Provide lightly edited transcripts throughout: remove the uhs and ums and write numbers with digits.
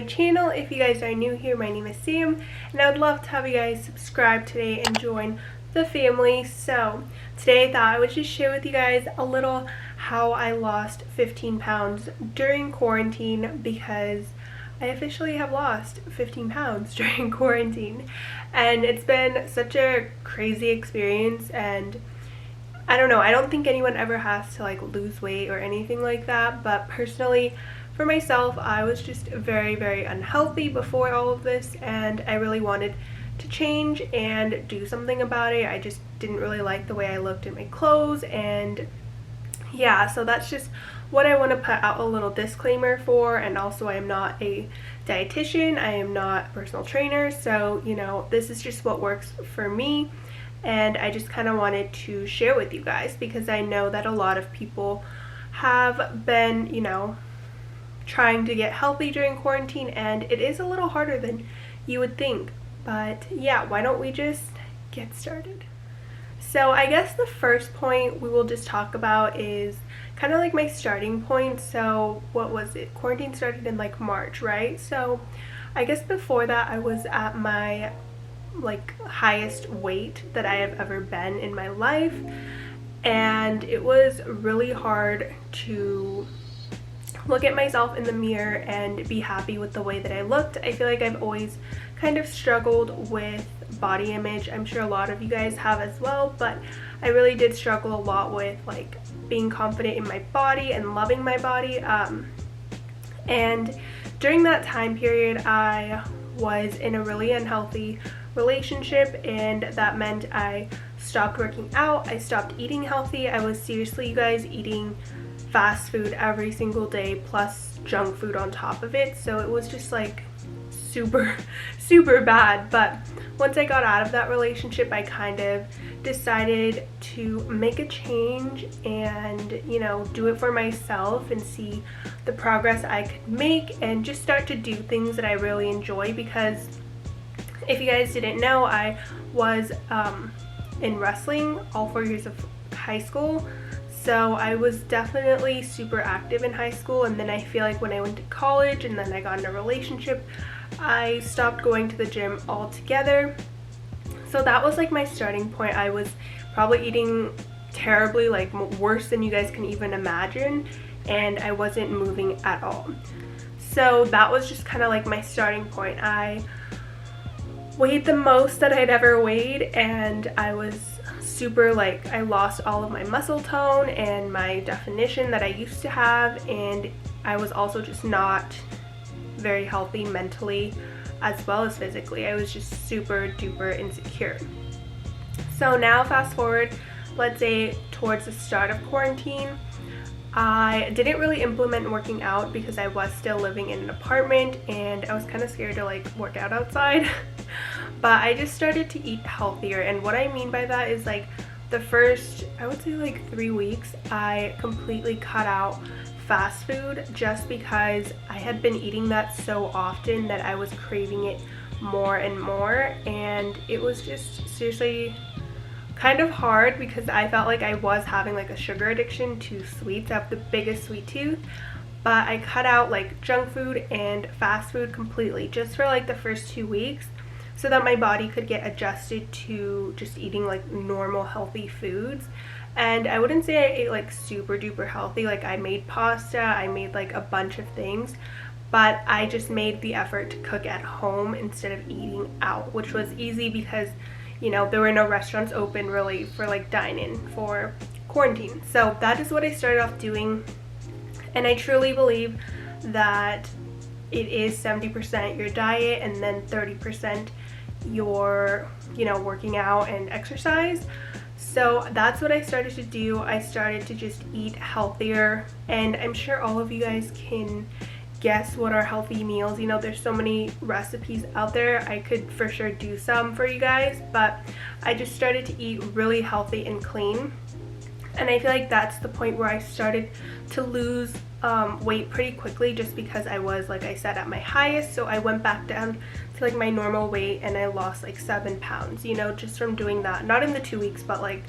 channel. If you guys are new here, my name is Sam, and I would love to have you guys subscribe today and join the family. So today I thought I would just share with you guys a little how I lost 15 pounds during quarantine, because I officially have lost 15 pounds during quarantine, and it's been such a crazy experience. And I don't know, I don't think anyone ever has to like lose weight or anything like that, but personally for myself, I was just very unhealthy before all of this, and I really wanted to change and do something about it. I just didn't really like the way I looked in my clothes, and yeah, so that's just what I want to put out a little disclaimer for. And also, I am not a dietitian, I am not a personal trainer, so you know, this is just what works for me, and I just kind of wanted to share with you guys because I know that a lot of people have been, you know, trying to get healthy during quarantine, and it is a little harder than you would think. But yeah, why don't we just get started? So I guess the first point we will just talk about is kind of like my starting point. So what was it? Quarantine started in like March, right? So I guess before that I was at my like highest weight that I have ever been in my life, and it was really hard to look at myself in the mirror and be happy with the way that I looked. I feel like I've always kind of struggled with body image. I'm sure a lot of you guys have as well, but I really did struggle a lot with like being confident in my body and loving my body. And during that time period, I was in a really unhealthy relationship, and that meant I stopped working out, I stopped eating healthy. I was seriously, you guys, eating fast food every single day plus junk food on top of it, so it was just like super bad. But once I got out of that relationship, I kind of decided to make a change and, you know, do it for myself and see the progress I could make and just start to do things that I really enjoy. Because if you guys didn't know, I was in wrestling all 4 years of high school. So I was definitely super active in high school, and then I feel like when I went to college and then I got in a relationship, I stopped going to the gym altogether. So that was like my starting point. I was probably eating terribly, like worse than you guys can even imagine, and I wasn't moving at all. So that was just kind of like my starting point. I weighed the most that I'd ever weighed, and I was super, like, I lost all of my muscle tone and my definition that I used to have, and I was also just not very healthy mentally as well as physically. I was just super duper insecure. So now fast forward, let's say towards the start of quarantine, I didn't really implement working out because I was still living in an apartment and I was kind of scared to like work out outside. But I just started to eat healthier, and what I mean by that is like the first, I would say like 3 weeks, I completely cut out fast food just because I had been eating that so often that I was craving it more and more, and it was just seriously kind of hard because I felt like I was having like a sugar addiction to sweets. I have the biggest sweet tooth, but I cut out like junk food and fast food completely just for like the first 2 weeks so that my body could get adjusted to just eating like normal healthy foods. And I wouldn't say I ate like super duper healthy. Like I made pasta, I made like a bunch of things, but I just made the effort to cook at home instead of eating out, which was easy because, you know, there were no restaurants open really for like dine-in for quarantine. So that is what I started off doing, and I truly believe that it is 70% your diet and then 30% your, you know, working out and exercise. So that's what I started to do. I started to just eat healthier, and I'm sure all of you guys can guess what are healthy meals. You know, there's so many recipes out there. I could for sure do some for you guys, but I just started to eat really healthy and clean. And I feel like that's the point where I started to lose weight pretty quickly, just because I was, like I said, at my highest. So I went back down to like my normal weight, and I lost like 7 pounds, you know, just from doing that. Not in the 2 weeks, but like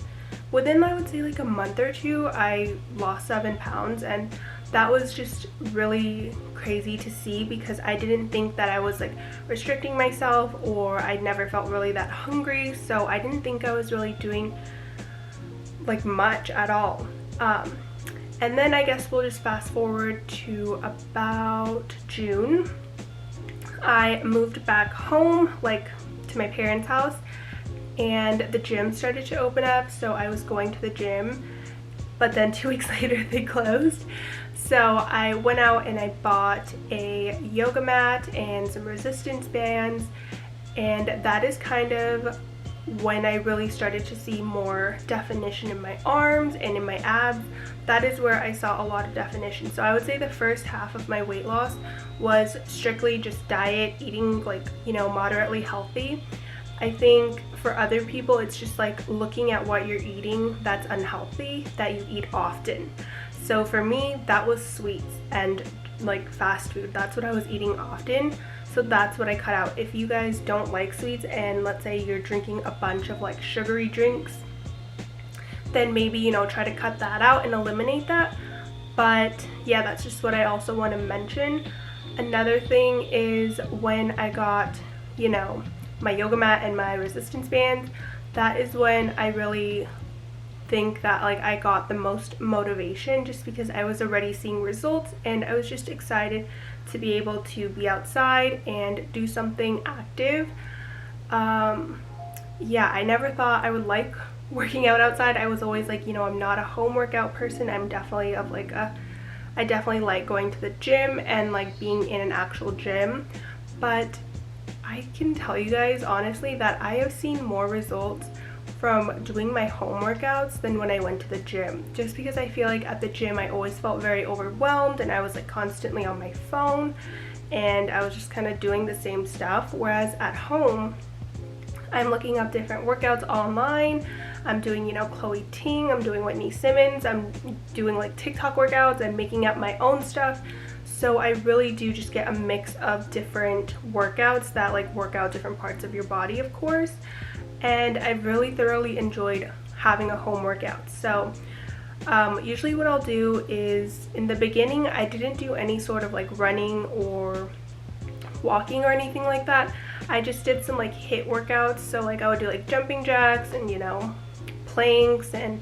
within, I would say, like a month or two, I lost 7 pounds. And that was just really crazy to see, because I didn't think that I was like restricting myself, or I never felt really that hungry, so I didn't think I was really doing like much at all. And then I guess we'll just fast forward to about June. I moved back home, like to my parents' house, and the gym started to open up, so I was going to the gym, but then 2 weeks later they closed. So I went out and I bought a yoga mat and some resistance bands, and that is kind of when I really started to see more definition in my arms and in my abs. That is where I saw a lot of definition. So I would say the first half of my weight loss was strictly just diet, eating like, you know, moderately healthy. I think for other people it's just like looking at what you're eating that's unhealthy that you eat often. So for me, that was sweets and like fast food. That's what I was eating often. So that's what I cut out. If you guys don't like sweets, and let's say you're drinking a bunch of like sugary drinks, then maybe, you know, try to cut that out and eliminate that. But yeah, that's just what I also want to mention. Another thing is when I got, you know, my yoga mat and my resistance bands, that is when I really think that like I got the most motivation, just because I was already seeing results and I was just excited to be able to be outside and do something active. Yeah, I never thought I would like working out outside. I was always like, you know, I'm not a home workout person. I'm definitely of like I definitely like going to the gym and like being in an actual gym. But I can tell you guys honestly that I have seen more results from doing my home workouts than when I went to the gym, just because I feel like at the gym I always felt very overwhelmed and I was like constantly on my phone and I was just kind of doing the same stuff, whereas at home I'm looking up different workouts online. I'm doing, you know, Chloe Ting, I'm doing Whitney Simmons, I'm doing like TikTok workouts and making up my own stuff. So I really do just get a mix of different workouts that like work out different parts of your body, of course. And I've really thoroughly enjoyed having a home workout. So usually what I'll do is, in the beginning I didn't do any sort of like running or walking or anything like that. I just did some like HIIT workouts. So like I would do like jumping jacks and, you know, planks and,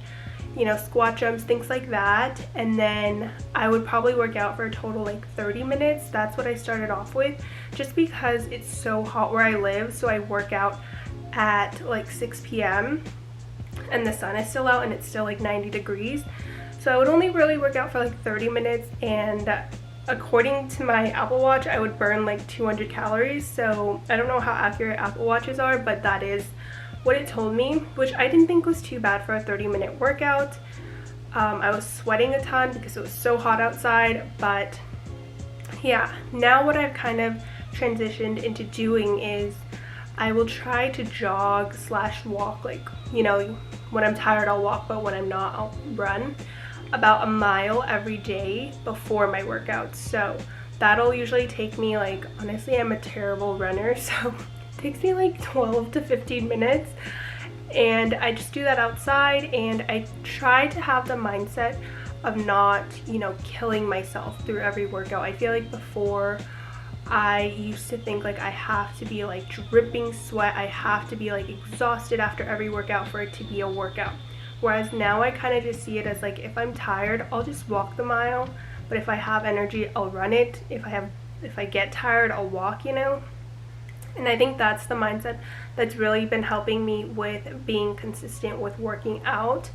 you know, squat jumps, things like that. And then I would probably work out for a total like 30 minutes. That's what I started off with, just because it's so hot where I live. So I work out at like 6 p.m. and the sun is still out and it's still like 90 degrees. So I would only really work out for like 30 minutes, and according to my Apple Watch I would burn like 200 calories. So I don't know how accurate Apple Watches are, but that is what it told me, which I didn't think was too bad for a 30-minute workout. I was sweating a ton because it was so hot outside. But yeah, now what I've kind of transitioned into doing is I will try to jog / walk, like, you know, when I'm tired I'll walk, but when I'm not I'll run about a mile every day before my workouts. So that'll usually take me like, honestly I'm a terrible runner, so it takes me like 12 to 15 minutes, and I just do that outside. And I try to have the mindset of not, you know, killing myself through every workout. I feel like before I used to think like I have to be like dripping sweat, I have to be like exhausted after every workout for it to be a workout. Whereas now I kind of just see it as like, if I'm tired I'll just walk the mile, but if I have energy I'll run it. If I get tired I'll walk, you know. And I think that's the mindset that's really been helping me with being consistent with working out.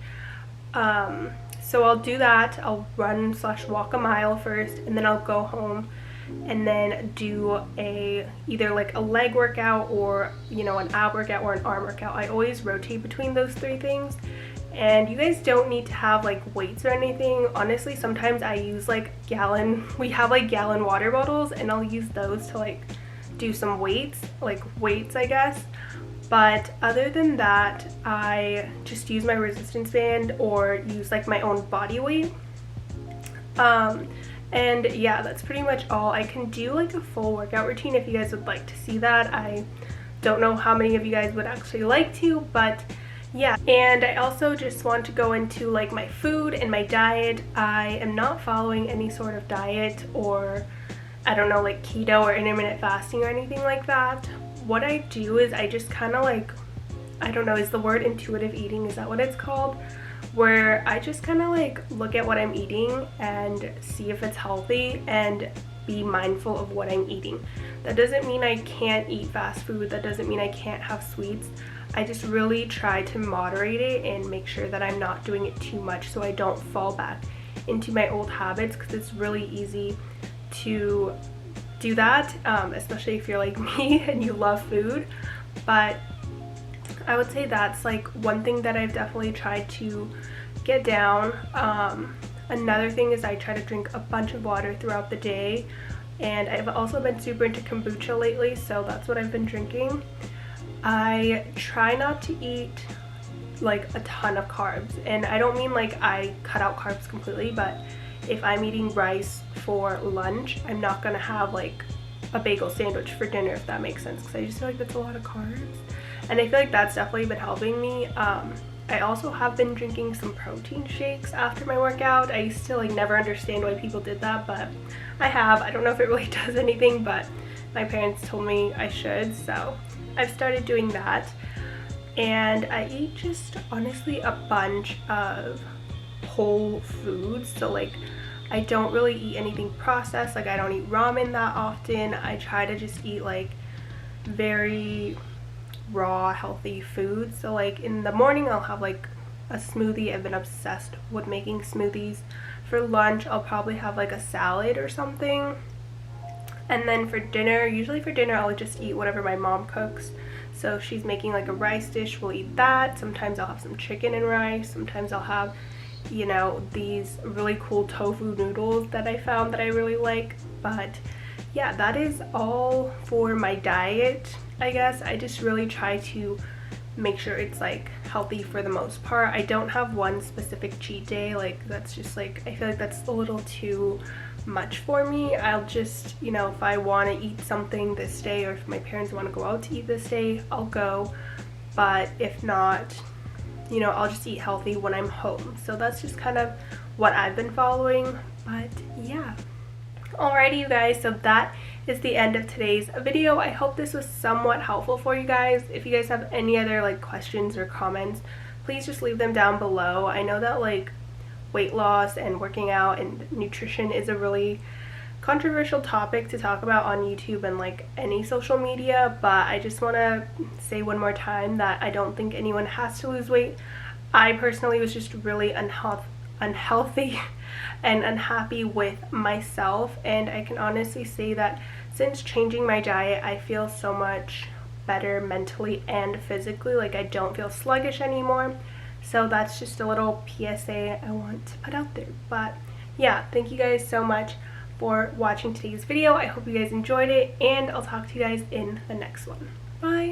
So I'll do that. I'll run / walk a mile first, and then I'll go home and then do either like a leg workout, or, you know, an ab workout or an arm workout. I always rotate between those three things. And you guys don't need to have like weights or anything. Honestly, sometimes I use like we have like gallon water bottles, and I'll use those to like do some weights I guess. But other than that, I just use my resistance band or use like my own body weight. And yeah, that's pretty much all. I can do like a full workout routine if you guys would like to see that. I don't know how many of you guys would actually like to, but yeah, and I also just want to go into like my food and my diet. I am not following any sort of diet, or I don't know, like keto or intermittent fasting or anything like that. What I do is I just kind of like, I don't know, is the word intuitive eating, is that what it's called? Where I just kind of like look at what I'm eating and see if it's healthy and be mindful of what I'm eating. That doesn't mean I can't eat fast food. That doesn't mean I can't have sweets. I just really try to moderate it and make sure that I'm not doing it too much so I don't fall back into my old habits, because it's really easy to do that, especially if you're like me and you love food. But I would say that's like one thing that I've definitely tried to get down. Another thing is I try to drink a bunch of water throughout the day, and I've also been super into kombucha lately, so that's what I've been drinking. I try not to eat like a ton of carbs, and I don't mean like I cut out carbs completely, but if I'm eating rice for lunch, I'm not gonna have like a bagel sandwich for dinner, if that makes sense, because I just feel like that's a lot of carbs, and I feel like that's definitely been helping me. I also have been drinking some protein shakes after my workout. I used to like never understand why people did that, but I have. I don't know if it really does anything, but my parents told me I should, so I've started doing that. And I eat just honestly a bunch of whole foods, so like I don't really eat anything processed. Like I don't eat ramen that often. I try to just eat like very raw healthy food. So like in the morning I'll have like a smoothie. I've been obsessed with making smoothies. For lunch I'll probably have like a salad or something, and then for dinner, usually for dinner I'll just eat whatever my mom cooks. So if she's making like a rice dish, we'll eat that. Sometimes I'll have some chicken and rice. Sometimes I'll have, you know, these really cool tofu noodles that I found that I really like. But yeah, that is all for my diet, I guess. I just really try to make sure it's like healthy for the most part. I don't have one specific cheat day. Like that's just like, I feel like that's a little too much for me. I'll just, you know, if I want to eat something this day, or if my parents want to go out to eat this day, I'll go. But if not, you know, I'll just eat healthy when I'm home. So that's just kind of what I've been following. But yeah. Alrighty, you guys, so that is the end of today's video. I hope this was somewhat helpful for you guys. If you guys have any other like questions or comments, please just leave them down below. I know that like weight loss and working out and nutrition is a really controversial topic to talk about on YouTube and like any social media, but I just want to say one more time that I don't think anyone has to lose weight. I personally was just really unhealthy and unhappy with myself, and I can honestly say that since changing my diet, I feel so much better mentally and physically. Like I don't feel sluggish anymore. So that's just a little PSA I want to put out there. But yeah, thank you guys so much for watching today's video. I hope you guys enjoyed it, and I'll talk to you guys in the next one. Bye!